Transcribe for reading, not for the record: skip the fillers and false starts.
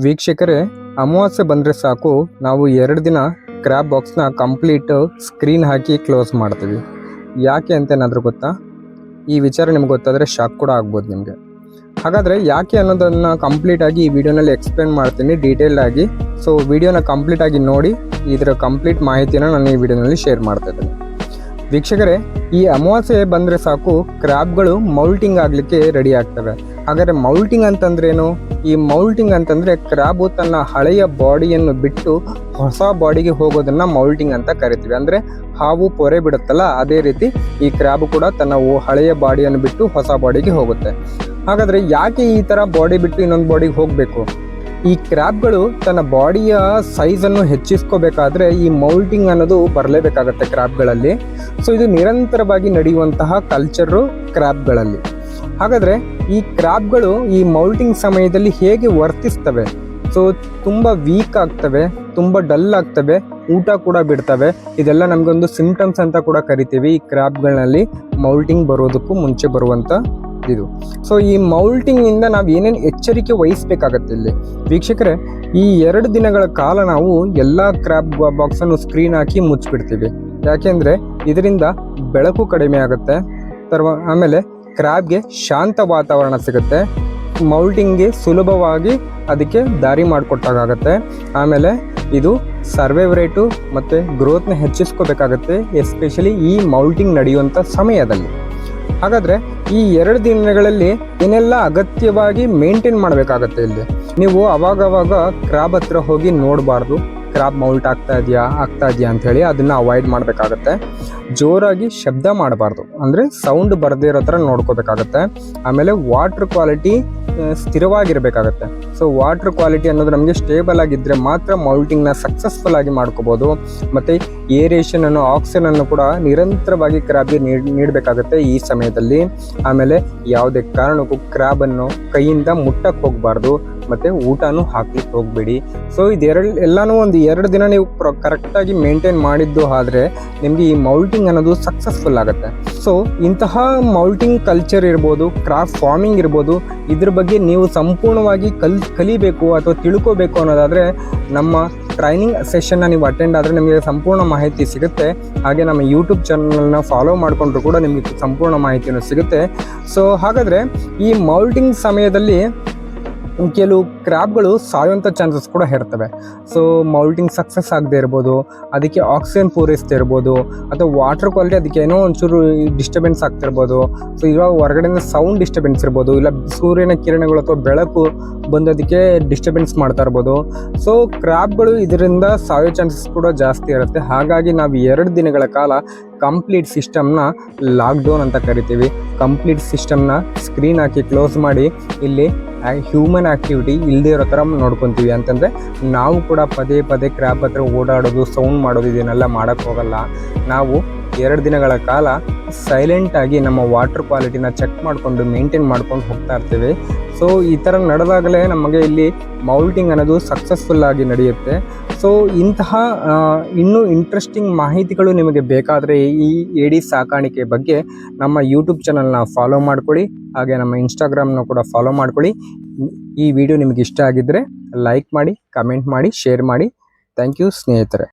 ವೀಕ್ಷಕರೇ, ಅಮಾವಾಸ್ಯೆ ಬಂದರೆ ಸಾಕು ನಾವು 2 ದಿನ ಕ್ರ್ಯಾಬ್ ಬಾಕ್ಸ್ನ ಕಂಪ್ಲೀಟ್ ಸ್ಕ್ರೀನ್ ಹಾಕಿ ಕ್ಲೋಸ್ ಮಾಡ್ತೀವಿ. ಯಾಕೆ ಅಂತ ಏನಾದರೂ ಗೊತ್ತಾ? ಈ ವಿಚಾರ ನಿಮ್ಗೆ ಗೊತ್ತಾದರೆ ಶಾಕ್ ಕೂಡ ಆಗ್ಬೋದು ನಿಮಗೆ. ಹಾಗಾದರೆ ಯಾಕೆ ಅನ್ನೋದನ್ನು ಕಂಪ್ಲೀಟಾಗಿ ಈ ವಿಡಿಯೋನಲ್ಲಿ ಎಕ್ಸ್ಪ್ಲೇನ್ ಮಾಡ್ತೀನಿ ಡೀಟೇಲ್ ಆಗಿ. ಸೊ ವಿಡಿಯೋನ ಕಂಪ್ಲೀಟಾಗಿ ನೋಡಿ, ಇದರ ಕಂಪ್ಲೀಟ್ ಮಾಹಿತಿನ ನಾನು ಈ ವಿಡಿಯೋನಲ್ಲಿ ಶೇರ್ ಮಾಡ್ತಾ ಇದ್ದೀನಿ. ವೀಕ್ಷಕರೇ, ಈ ಅಮಾವಾಸ್ಯೆ ಬಂದರೆ ಸಾಕು ಕ್ರ್ಯಾಬ್ಗಳು ಮೌಲ್ಟಿಂಗ್ ಆಗಲಿಕ್ಕೆ ರೆಡಿ ಆಗ್ತವೆ. ಹಾಗಾದರೆ ಮೌಲ್ಟಿಂಗ್ ಅಂತಂದ್ರೇನು? ಈ ಮೌಲ್ಟಿಂಗ್ ಅಂತಂದರೆ ಕ್ರ್ಯಾಬು ತನ್ನ ಹಳೆಯ ಬಾಡಿಯನ್ನು ಬಿಟ್ಟು ಹೊಸ ಬಾಡಿಗೆ ಹೋಗೋದನ್ನು ಮೌಲ್ಟಿಂಗ್ ಅಂತ ಕರಿತೀವಿ. ಅಂದರೆ ಹಾವು ಪೊರೆ ಬಿಡುತ್ತಲ್ಲ, ಅದೇ ರೀತಿ ಈ ಕ್ರ್ಯಾಬು ಕೂಡ ತನ್ನ ಹಳೆಯ ಬಾಡಿಯನ್ನು ಬಿಟ್ಟು ಹೊಸ ಬಾಡಿಗೆ ಹೋಗುತ್ತೆ. ಹಾಗಾದರೆ ಯಾಕೆ ಈ ಥರ ಬಾಡಿ ಬಿಟ್ಟು ಇನ್ನೊಂದು ಬಾಡಿಗೆ ಹೋಗಬೇಕು? ಈ ಕ್ರ್ಯಾಬ್ಗಳು ತನ್ನ ಬಾಡಿಯ ಸೈಜನ್ನು ಹೆಚ್ಚಿಸ್ಕೋಬೇಕಾದ್ರೆ ಈ ಮೌಲ್ಟಿಂಗ್ ಅನ್ನೋದು ಬರಲೇಬೇಕಾಗತ್ತೆ ಕ್ರ್ಯಾಬ್ಗಳಲ್ಲಿ. ಸೊ ಇದು ನಿರಂತರವಾಗಿ ನಡೆಯುವಂತಹ ಕಲ್ಚರು ಕ್ರ್ಯಾಬ್ಗಳಲ್ಲಿ. ಹಾಗಾದರೆ ಈ ಕ್ರ್ಯಾಬ್ಗಳು ಈ ಮೌಲ್ಟಿಂಗ್ ಸಮಯದಲ್ಲಿ ಹೇಗೆ ವರ್ತಿಸ್ತವೆ? ಸೊ ತುಂಬ ವೀಕ್ ಆಗ್ತವೆ, ತುಂಬ ಡಲ್ ಆಗ್ತವೆ, ಊಟ ಕೂಡ ಬಿಡ್ತವೆ. ಇದೆಲ್ಲ ನಮಗೊಂದು ಸಿಂಪ್ಟಮ್ಸ್ ಅಂತ ಕೂಡ ಕರಿತೀವಿ ಈ ಕ್ರ್ಯಾಬ್ಗಳಲ್ಲಿ ಮೌಲ್ಟಿಂಗ್ ಬರೋದಕ್ಕೂ ಮುಂಚೆ ಬರುವಂಥ ಇದು. ಸೊ ಈ ಮೌಲ್ಟಿಂಗಿಂದ ನಾವು ಏನೇನು ಎಚ್ಚರಿಕೆ ವಹಿಸಬೇಕಾಗತ್ತೆ ಇಲ್ಲಿ ವೀಕ್ಷಕರೇ? ಈ 2 ದಿನಗಳ ಕಾಲ ನಾವು ಎಲ್ಲ ಕ್ರ್ಯಾಬ್ ಬಾಕ್ಸನ್ನು ಸ್ಕ್ರೀನ್ ಹಾಕಿ ಮುಚ್ಚಿಬಿಡ್ತೀವಿ. ಯಾಕೆಂದರೆ ಇದರಿಂದ ಬೆಳಕು ಕಡಿಮೆ ಆಗುತ್ತೆ. ಆಮೇಲೆ ಕ್ರ್ಯಾಬ್ಗೆ ಶಾಂತ ವಾತಾವರಣ ಸಿಗುತ್ತೆ. ಮೌಲ್ಟಿಂಗ್ಗೆ ಸುಲಭವಾಗಿ ಅದಕ್ಕೆ ದಾರಿ ಮಾಡಿಕೊಟ್ಟಾಗತ್ತೆ. ಆಮೇಲೆ ಇದು ಸರ್ವೈವ್ ರೇಟು ಮತ್ತು ಗ್ರೋತ್ನ ಹೆಚ್ಚಿಸ್ಕೋಬೇಕಾಗತ್ತೆ, ಎಸ್ಪೆಷಲಿ ಈ ಮೌಲ್ಟಿಂಗ್ ನಡೆಯುವಂಥ ಸಮಯದಲ್ಲಿ. ಹಾಗಾದರೆ ಈ 2 ದಿನಗಳಲ್ಲಿ ಏನೆಲ್ಲ ಅಗತ್ಯವಾಗಿ ಮೇಂಟೈನ್ ಮಾಡಬೇಕಾಗತ್ತೆ ಇಲ್ಲಿ? ನೀವು ಅವಾಗವಾಗ ಕ್ರ್ಯಾಬ್ ಹತ್ರ ಹೋಗಿ ನೋಡಬಾರ್ದು. ಕ್ರ್ಯಾಬ್ ಮೌಲ್ಟ್ ಆಗ್ತಾ ಇದೆಯಾ ಅಂಥೇಳಿ ಅದನ್ನು ಅವಾಯ್ಡ್ ಮಾಡಬೇಕಾಗತ್ತೆ. ಜೋರಾಗಿ ಶಬ್ದ ಮಾಡಬಾರ್ದು, ಅಂದರೆ ಸೌಂಡ್ ಬರದೇ ಇರೋ ಥರ ನೋಡ್ಕೋಬೇಕಾಗತ್ತೆ. ಆಮೇಲೆ ವಾಟ್ರ್ ಕ್ವಾಲಿಟಿ ಸ್ಥಿರವಾಗಿರಬೇಕಾಗತ್ತೆ. ಸೊ ವಾಟ್ರ್ ಕ್ವಾಲಿಟಿ ಅನ್ನೋದು ನಮಗೆ ಸ್ಟೇಬಲ್ ಆಗಿದ್ದರೆ ಮಾತ್ರ ಮೌಲ್ಟಿಂಗ್ನ ಸಕ್ಸಸ್ಫುಲ್ ಆಗಿ ಮಾಡ್ಕೋಬೋದು. ಮತ್ತು ಏರೇಷನನ್ನು, ಆಕ್ಸಿಜನನ್ನು ಕೂಡ ನಿರಂತರವಾಗಿ ಕ್ರ್ಯಾಬ್ಗೆ ನೀಡಬೇಕಾಗತ್ತೆ ಈ ಸಮಯದಲ್ಲಿ. ಆಮೇಲೆ ಯಾವುದೇ ಕಾರಣಕ್ಕೂ ಕ್ರ್ಯಾಬನ್ನು ಕೈಯಿಂದ ಮುಟ್ಟಕ್ಕೆ ಹೋಗಬಾರ್ದು, ಮತ್ತು ಊಟನೂ ಹಾಕ್ಲಿಕ್ಕೆ ಹೋಗಬೇಡಿ. ಸೊ ಎಲ್ಲನೂ ಒಂದು 2 ದಿನ ನೀವು ಕರೆಕ್ಟಾಗಿ ಮೇಂಟೈನ್ ಮಾಡಿದ್ದು ಆದರೆ ನಿಮಗೆ ಈ ಮೌಲ್ಟಿಂಗ್ ಅನ್ನೋದು ಸಕ್ಸಸ್ಫುಲ್ ಆಗುತ್ತೆ. ಸೊ ಇಂತಹ ಮೌಲ್ಟಿಂಗ್ ಕಲ್ಚರ್ ಇರ್ಬೋದು, ಕ್ರಾಪ್ ಫಾರ್ಮಿಂಗ್ ಇರ್ಬೋದು, ಇದ್ರ ಬಗ್ಗೆ ನೀವು ಸಂಪೂರ್ಣವಾಗಿ ಕಲಿಬೇಕು ಅಥವಾ ತಿಳ್ಕೋಬೇಕು ಅನ್ನೋದಾದರೆ ನಮ್ಮ ಟ್ರೈನಿಂಗ್ ಸೆಷನ್ನ ನೀವು ಅಟೆಂಡ್ ಆದರೆ ನಿಮಗೆ ಸಂಪೂರ್ಣ ಮಾಹಿತಿ ಸಿಗುತ್ತೆ. ಹಾಗೆ ನಮ್ಮ ಯೂಟ್ಯೂಬ್ ಚಾನಲ್ನ ಫಾಲೋ ಮಾಡಿಕೊಂಡ್ರು ಕೂಡ ನಿಮಗೆ ಸಂಪೂರ್ಣ ಮಾಹಿತಿಯನ್ನು ಸಿಗುತ್ತೆ. ಸೊ ಹಾಗಾದರೆ ಈ ಮೌಲ್ಟಿಂಗ್ ಸಮಯದಲ್ಲಿ ಕೆಲವು ಕ್ರ್ಯಾಬ್ಗಳು ಸಾಯುವಂಥ ಚಾನ್ಸಸ್ ಕೂಡ ಇರ್ತವೆ. ಸೊ ಮೌಲ್ಟಿಂಗ್ ಸಕ್ಸಸ್ ಆಗದೆ ಇರ್ಬೋದು, ಅದಕ್ಕೆ ಆಕ್ಸಿಜನ್ ಪೂರೈಸದೇ ಇರ್ಬೋದು, ಅಥವಾ ವಾಟರ್ ಕ್ವಾಲಿಟಿ ಅದಕ್ಕೆ ಏನೋ ಒಂಚೂರು ಡಿಸ್ಟರ್ಬೆನ್ಸ್ ಆಗ್ತಿರ್ಬೋದು. ಸೊ ಇವಾಗ ಹೊರಗಡೆಯಿಂದ ಸೌಂಡ್ ಡಿಸ್ಟರ್ಬೆನ್ಸ್ ಇರ್ಬೋದು, ಇಲ್ಲ ಸೂರ್ಯನ ಕಿರಣಗಳು ಅಥವಾ ಬೆಳಕು ಬಂದೋದಕ್ಕೆ ಡಿಸ್ಟರ್ಬೆನ್ಸ್ ಮಾಡ್ತಾ ಇರ್ಬೋದು. ಸೊ ಕ್ರ್ಯಾಬ್ಗಳು ಇದರಿಂದ ಸಾಯೋ ಚಾನ್ಸಸ್ ಕೂಡ ಜಾಸ್ತಿ ಇರುತ್ತೆ. ಹಾಗಾಗಿ ನಾವು 2 ದಿನಗಳ ಕಾಲ ಕಂಪ್ಲೀಟ್ ಸಿಸ್ಟಮ್ನ ಲಾಕ್ಡೌನ್ ಅಂತ ಕರಿತೀವಿ. ಕಂಪ್ಲೀಟ್ ಸಿಸ್ಟಮ್ನ ಸ್ಕ್ರೀನ್ ಹಾಕಿ ಕ್ಲೋಸ್ ಮಾಡಿ ಇಲ್ಲಿ ಹ್ಯೂಮನ್ ಆ್ಯಕ್ಟಿವಿಟಿ ಇಲ್ಲದೆ ಇರೋ ಥರ ನೋಡ್ಕೊತೀವಿ. ಅಂತಂದರೆ ನಾವು ಕೂಡ ಪದೇ ಪದೇ ಕ್ರ್ಯಾಬ್ ಹತ್ರ ಓಡಾಡೋದು, ಸೌಂಡ್ ಮಾಡೋದು ಇದನ್ನೆಲ್ಲ ಮಾಡೋಕ್ಕೆ ಹೋಗಲ್ಲ. ನಾವು 2 ದಿನಗಳ ಕಾಲ ಸೈಲೆಂಟಾಗಿ ನಮ್ಮ ವಾಟರ್ ಕ್ವಾಲಿಟಿನ ಚೆಕ್ ಮಾಡಿಕೊಂಡು ಮೇಂಟೈನ್ ಮಾಡ್ಕೊಂಡು ಹೋಗ್ತಾ ಇರ್ತೀವಿ. ಸೊ ಈ ಥರ ನಡೆದಾಗಲೇ ನಮಗೆ ಇಲ್ಲಿ ಮೌಲ್ಟಿಂಗ್ ಅನ್ನೋದು ಸಕ್ಸಸ್ಫುಲ್ಲಾಗಿ ನಡೆಯುತ್ತೆ. ಸೊ ಇಂತಹ ಇನ್ನೂ ಇಂಟ್ರೆಸ್ಟಿಂಗ್ ಮಾಹಿತಿಗಳು ನಿಮಗೆ ಬೇಕಾದರೆ ಈ ಏಡಿ ಸಾಕಾಣಿಕೆ ಬಗ್ಗೆ ನಮ್ಮ ಯೂಟ್ಯೂಬ್ ಚಾನಲ್ನ ಫಾಲೋ ಮಾಡ್ಕೊಳ್ಳಿ. ಹಾಗೆ ನಮ್ಮ ಇನ್ಸ್ಟಾಗ್ರಾಮ್ನ ಕೂಡ ಫಾಲೋ ಮಾಡ್ಕೊಳ್ಳಿ. ಈ ವಿಡಿಯೋ ನಿಮಗೆ ಇಷ್ಟ ಆಗಿದ್ದರೆ ಲೈಕ್ ಮಾಡಿ, ಕಮೆಂಟ್ ಮಾಡಿ, ಶೇರ್ ಮಾಡಿ. ಥ್ಯಾಂಕ್ ಯು ಸ್ನೇಹಿತರೆ.